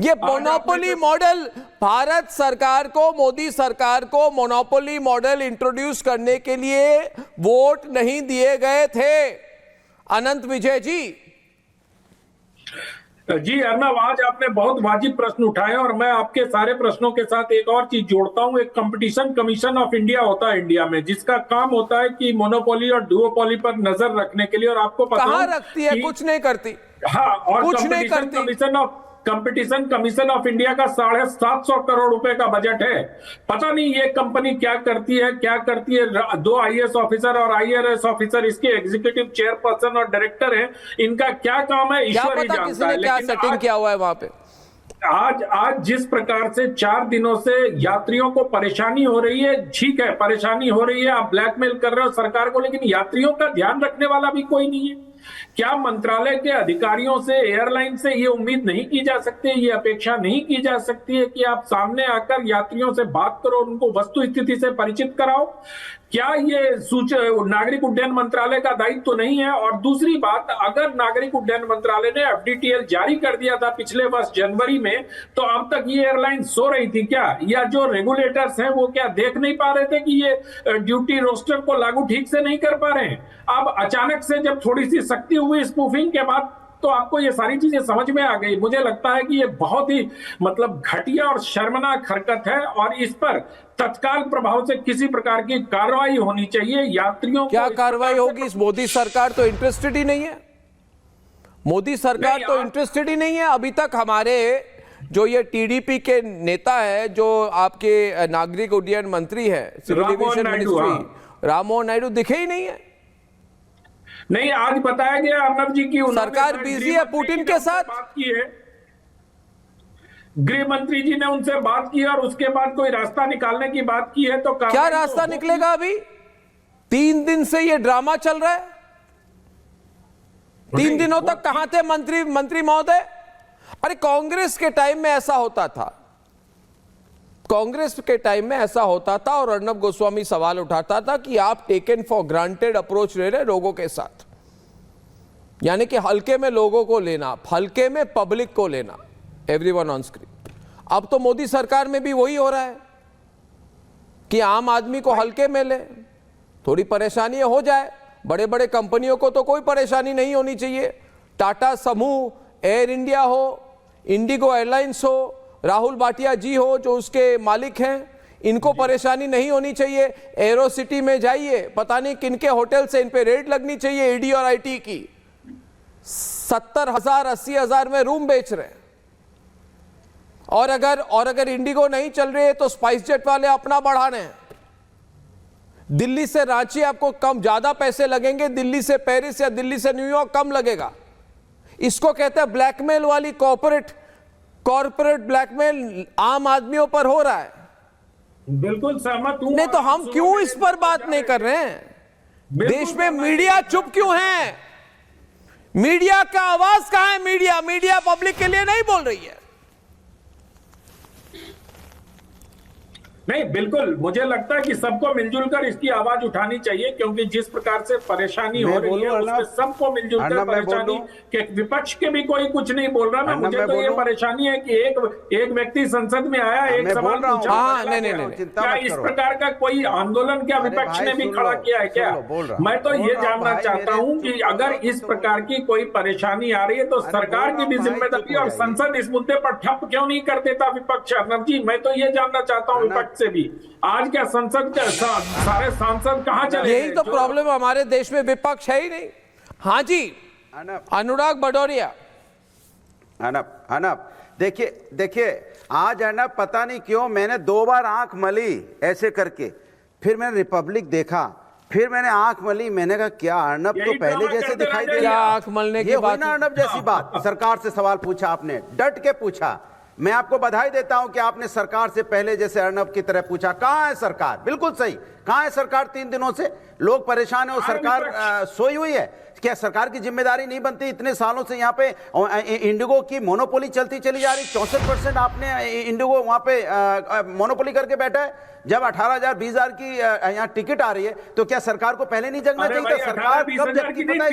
ये monopoly model, Bharat सरकार को, मोदी सरकार को मोनोपोली मॉडल इंट्रोड्यूस करने के लिए वोट नहीं दिए गए थे। अनंत विजय जी अर्नब, आज आपने बहुत वाजिब प्रश्न उठाए और मैं आपके सारे प्रश्नों के साथ एक और चीज जोड़ता हूं। एक कंपटीशन कमीशन ऑफ इंडिया होता है इंडिया में, जिसका काम होता है कि मोनोपोली और डुओपोली पर नजर रखने के लिए। और आपको पता कहां रखती है? कुछ नहीं करती। हाँ, और कुछ नहीं करती। कंपटीशन कमीशन ऑफ इंडिया का 750 करोड़ रुपए का बजट है। पता नहीं ये कंपनी क्या करती है। 2 IAS ऑफिसर और IRS ऑफिसर इसके एग्जीक्यूटिव चेयरपर्सन और डायरेक्टर हैं। इनका क्या काम है ईश्वर ही जानता है। क्या सेटिंग किया हुआ है वहां पे? आज जिस प्रकार से 4 दिनों से यात्रियों को परेशानी हो रही है, ठीक है परेशानी हो रही है, आप ब्लैकमेल कर रहे हो सरकार को, लेकिन यात्रियों का ध्यान रखने वाला भी कोई नहीं है। क्या मंत्रालय के अधिकारियों से, एयरलाइन से ये उम्मीद नहीं की जा सकती, ये अपेक्षा नहीं की जा सकती है कि आप सामने आकर यात्रियों से बात करो, उनको वस्तु स्थिति से परिचित कराओ? क्या ये नागरिक उड्डयन मंत्रालय का दायित्व तो नहीं है? और दूसरी बात, अगर नागरिक उड्डयन मंत्रालय ने FDTL जारी कर दिया था पिछले वर्ष जनवरी में, तो अब तक ये एयरलाइन सो रही थी क्या? या जो रेगुलेटर्स हैं वो क्या देख नहीं पा रहे थे कि ये ड्यूटी रोस्टर को लागू ठीक से नहीं कर पा रहे हैं? अब अचानक से जब थोड़ी सी सख्ती हुई स्पूफिंग के बाद, तो आपको ये सारी चीजें समझ में आ गई। मुझे लगता है कि ये बहुत ही घटिया और शर्मनाक हरकत है और इस पर तत्काल प्रभाव से किसी प्रकार की कार्रवाई होनी चाहिए। यात्रियों क्या कार्रवाई होगी? इस मोदी सरकार तो इंटरेस्टेड ही नहीं है। मोदी सरकार तो इंटरेस्टेड ही नहीं है। अभी तक हमारे जो ये TDP के नेता है, जो आपके नागरिक उड्डयन मंत्री है, civil aviation ministry, Rammohan Naidu दिखे ही नहीं है। नहीं, आज बताया गया अर्नब जी की सरकार बिजी है पुतिन के साथ। बात की है, गृह मंत्री जी ने उनसे बात की और उसके बाद कोई रास्ता निकालने की बात की है। तो क्या रास्ता निकलेगा? अभी 3 दिन से ये ड्रामा चल रहा है। 3 दिनों तक कहां थे मंत्री महोदय? अरे कांग्रेस के टाइम में ऐसा होता था, कांग्रेस के टाइम में ऐसा होता था और अर्नब गोस्वामी सवाल उठाता था कि आप टेकन फॉर ग्रांटेड अप्रोच ले रहे लोगों के साथ, यानी कि हल्के में लोगों को लेना, हल्के में पब्लिक को लेना, एवरीवन ऑन स्क्रीन। अब तो मोदी सरकार में भी वही हो रहा है कि आम आदमी को हल्के में ले, थोड़ी परेशानी हो जाए। बड़े बड़े कंपनियों को तो कोई परेशानी नहीं होनी चाहिए। टाटा समूह, एयर इंडिया हो, इंडिगो एयरलाइंस हो, राहुल भाटिया जी हो जो उसके मालिक हैं, इनको परेशानी नहीं होनी चाहिए। एरो सिटी में जाइए, पता नहीं किनके होटल से इन पे रेड लगनी चाहिए ED और IT की। 70,000 80,000 में रूम बेच रहे हैं। और अगर इंडिगो नहीं चल रही है तो स्पाइस जेट वाले अपना बढ़ा रहे हैं। दिल्ली से रांची आपको कम ज्यादा पैसे लगेंगे, दिल्ली से पेरिस या दिल्ली से न्यूयॉर्क कम लगेगा। इसको कहते हैं ब्लैकमेल वाली कॉर्पोरेट ब्लैकमेल आम आदमियों पर हो रहा है। बिल्कुल सहमत हूं। नहीं तो हम क्यों इस पर बात नहीं कर रहे हैं? देश में मीडिया चुप क्यों है? मीडिया का आवाज कहां है? मीडिया पब्लिक के लिए नहीं बोल रही है। नहीं, बिल्कुल मुझे लगता है कि सबको मिलजुल कर इसकी आवाज उठानी चाहिए, क्योंकि जिस प्रकार से परेशानी हो रही है उसमें सबको मिलजुल कर परेशानी के विपक्ष के भी कोई कुछ नहीं बोल रहा ना। मुझे तो ये परेशानी है कि एक व्यक्ति संसद में आया, एक सवाल पूछा, क्या इस प्रकार का कोई आंदोलन क्या विपक्ष ने भी खड़ा किया है क्या? मैं तो ये जानना चाहता हूँ कि अगर इस प्रकार की कोई परेशानी आ रही है तो सरकार की भी जिम्मेदारी, और संसद इस मुद्दे पर ठप क्यों नहीं कर देता विपक्ष? अर्नब जी, मैं तो ये जानना चाहता हूँ विपक्ष से भी, आज क्या संसद के सारे सांसद कहां चले? यही तो प्रॉब्लम, हमारे देश में विपक्ष है ही नहीं। हाँ जी, अनुराग भदौरिया। अनब देखिए आज अनब पता नहीं क्यों मैंने 2 बार आंख मली ऐसे करके, फिर मैंने रिपब्लिक देखा, फिर मैंने आंख मली, मैंने कहा क्या अर्नब तो पहले जैसे दिखाई दे रहा है। आंख मलने की बात ना अर्नब जैसी बात। सरकार से सवाल पूछा आपने, डट के पूछा। मैं आपको बधाई देता हूं कि आपने सरकार से पहले जैसे अर्नब की तरह पूछा। कहां है सरकार? बिल्कुल सही, कहां है सरकार? 3 दिनों से लोग परेशान है और सरकार सोई हुई है। क्या सरकार की जिम्मेदारी नहीं बनती? इतने सालों से यहाँ पे इंडिगो की मोनोपोली चलती चली जा रही, 64% आपने इंडिगो वहाँ पे मोनोपोली करके बैठा है। जब 18,000 20,000 की यहाँ टिकट आ रही है तो क्या सरकार को पहले नहीं जगना चाहिए था? सरकार कब जगती पता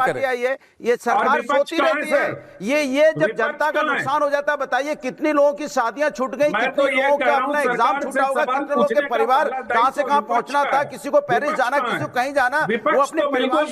है? आई है, ये सरकार सोती रहती है। ये जब जनता का नुकसान हो जाता है, बताइए कितनी लोगों की शादियां छूट गई, कितने लोगों का अपना एग्जाम छूटा होगा, कितने लोगों के परिवार कहां से कहां पहुंचना था, किसी को पेरिस जाना, किसी को कहीं जाना, वो अपने परिवार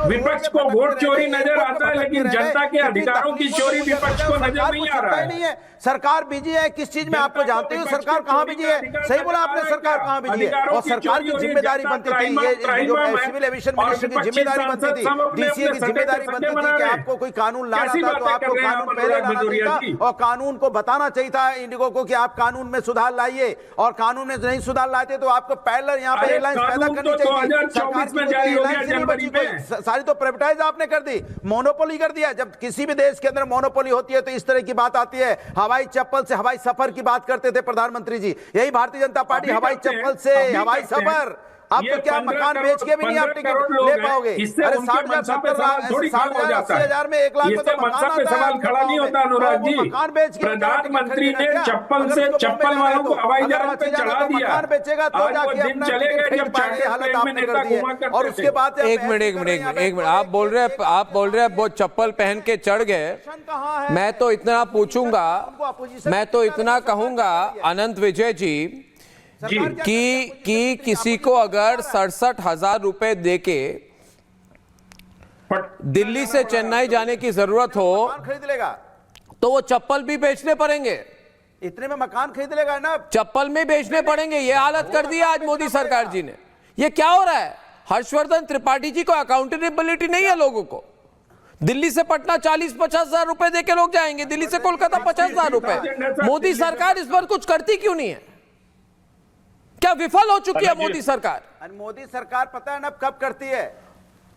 विपक्ष को वोट चोरी नजर आता है, लेकिन जनता के अधिकारों की चोरी विपक्ष को नजर नहीं आ रहा है। सरकार बिजी है किस चीज में? आपको जानते हो सरकार कहां बिजी है? सही बोला आपने, सरकार कहां बिजी है? और सरकार की जिम्मेदारी बनती थी, ये जो सिविल एविएशन मिनिस्टर की जिम्मेदारी बनती थी, डीसीए की जिम्मेदारी बनती थी कि आपको कोई कानून लाना था तो आपको कानून पहले लाना चाहिए था और कानून को बताना चाहिए था इंडिगो को कि आप कानून में सुधार लाइए, और कानून में नहीं सुधार लाते तो आपको पैरेलल यहाँ पे एयरलाइंस पैदा करनी चाहिए। सरकार की एयरलाइंस नहीं बची, सारी तो प्राइवेटाइज आपने कर दी, मोनोपोली कर दिया। जब किसी भी देश के अंदर मोनोपोली होती है तो इस तरह की बात आती है। हवाई चप्पल से हवाई सफर की बात करते थे प्रधानमंत्री जी, यही भारतीय जनता पार्टी हवाई चप्पल से हवाई सफर। आप तो क्या मकान बेच के भी नहीं आप टिकट ले पाओगे? अरे 60,000 में 1 लाख में तो मकान पे सवाल खड़ा नहीं होता अनुराग जी। मकान बेच के प्रधानमंत्री ने चप्पल वालों को हवाई जहाज पे चढ़ा दिया, मकान बेचेगा तो जाके दिन चलेगा जब हालत आपने कर दी है। और उसके बाद एक मिनट आप बोल रहे हैं वो चप्पल पहन के चढ़ गए। मैं तो इतना पूछूंगा, मैं तो इतना कहूंगा अनंत विजय जी कि किसी को अगर 67,000 रुपए देके दिल्ली से चेन्नई जाने की जरूरत हो खरीद लेगा तो वो चप्पल भी बेचने पड़ेंगे। इतने में मकान खरीद लेगा ना, चप्पल में बेचने पड़ेंगे। ये हालत कर दी है आज मोदी सरकार जी ने। ये क्या हो रहा है? हर्षवर्धन त्रिपाठी जी को अकाउंटेबिलिटी नहीं है लोगों को। दिल्ली से पटना 40-50 हजार रुपए देके लोग जाएंगे, दिल्ली से कोलकाता 50,000 रुपए। मोदी सरकार इस पर कुछ करती क्यों नहीं है? क्या विफल हो चुकी है मोदी सरकार? मोदी सरकार पता है ना कब करती है?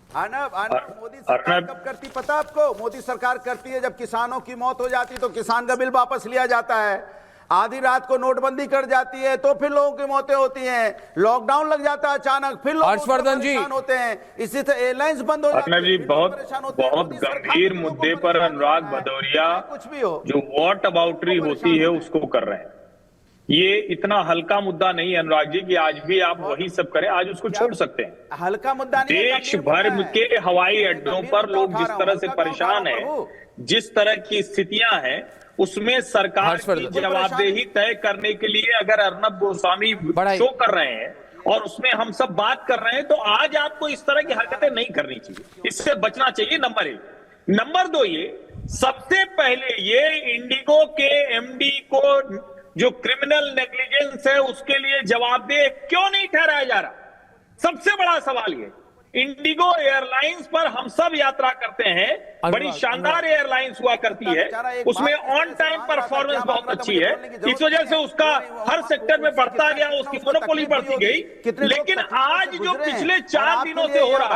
मोदी सरकार कब करती पता आपको? मोदी सरकार करती है जब किसानों की मौत हो जाती तो किसान का बिल वापस लिया जाता है। आधी रात को नोटबंदी कर जाती है तो फिर लोगों की मौतें होती हैं। लॉकडाउन लग जाता है अचानक, फिर लोग हर्षवर्धन जी होते हैं। इसी से एयरलाइंस बंद हो जाती है। जी बहुत गंभीर मुद्दे पर अनुराग भदौरिया कुछ भी हो जो वॉट अबाउटरी होती है उसको कर रहे हैं। ये इतना हल्का मुद्दा नहीं है अनुराग जी कि आज भी आप वही सब करें, आज उसको छोड़ सकते हैं। हल्का मुद्दा नहीं, देश भर के हवाई अड्डों पर लोग जिस तरह से परेशान हैं, जिस तरह की स्थितियां हैं, उसमें सरकार की जवाबदेही तय करने के लिए अगर अर्नब गोस्वामी शो कर रहे हैं और उसमें हम सब बात कर रहे हैं तो आज आपको इस तरह की हरकतें नहीं करनी चाहिए, इससे बचना चाहिए। नंबर 1। नंबर 2, ये सबसे पहले ये इंडिगो के एमडी को जो क्रिमिनल नेग्लिजेंस है उसके लिए जवाबदेह क्यों नहीं ठहराया जा रहा? सबसे बड़ा सवाल ये। इंडिगो एयरलाइंस पर हम सब यात्रा करते हैं, बड़ी शानदार एयरलाइंस हुआ करती है, उसमें ऑन टाइम परफॉर्मेंस बहुत अच्छी है, इस वजह से उसका हर सेक्टर में बढ़ता गया, उसकी मोनोपोली बढ़ती गई। लेकिन आज जो पिछले 4 दिनों से हो रहा है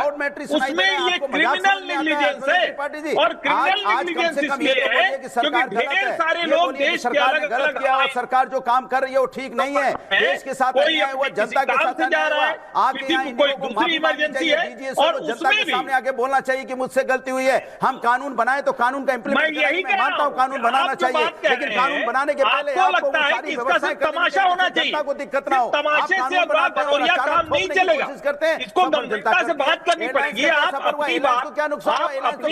उसमें ये क्रिमिनल नेग्लिजेंस है, और क्रिमिनल नेग्लिजेंस इसलिए है क्योंकि ढेर सारे लोग देश के अलग अलग सरकार जो काम कर रही है वो ठीक नहीं है, देश के साथ कोई जनता के साथ जा रहा है, किसी को कोई दूसरी इमरजेंसी है, और जनता के सामने आके बोलना चाहिए कि मुझसे गलती हुई है। हम कानून बनाए तो कानून का इम्प्लीमेंट मैं मानता हूं, कानून बनाना चाहिए, लेकिन कानून बनाने के पहले आपको लगता है कि इसका सिर्फ तमाशा होना चाहिए, को दिक्कत ना हो। तमाशे से भदौरिया काम नहीं चलेगा, इसको गंभीरता से बात करनी पड़ेगी। आप अपनी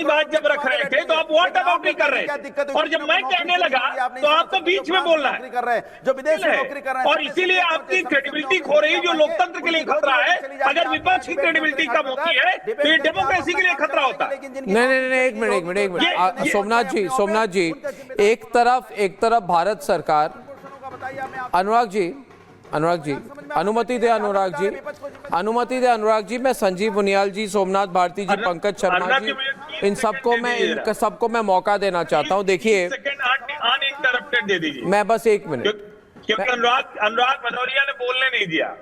बात जब रख रहे थे तो आप वोट अबाउटरी कर रहे थे, और जब मैं कहने लगा तो आप तो बीच में बोलना है, जो विदेश में नौकरी कर रहे हैं, और इसीलिए आपकी क्रेडिबिलिटी खो रही है, जो लोकतंत्र के लिए खतरा है। अगर विपक्ष की क्रेडिबिलिटी कम होती है तो ये डेमोक्रेसी के लिए खतरा होता है। नहीं, एक मिनट सोमनाथ जी, एक तरफ भारत सरकार, अनुराग जी अनुमति दे अनुराग जी, मैं संजीव बुनियाल जी, सोमनाथ भारती जी, पंकज शर्मा जी, इन सबको मैं मौका देना चाहता हूं। देखिए अनइंटरप्टेड दे दीजिए, मैं बस 1 मिनट, क्योंकि अनुराग भदौरिया ने बोलने नहीं दिया।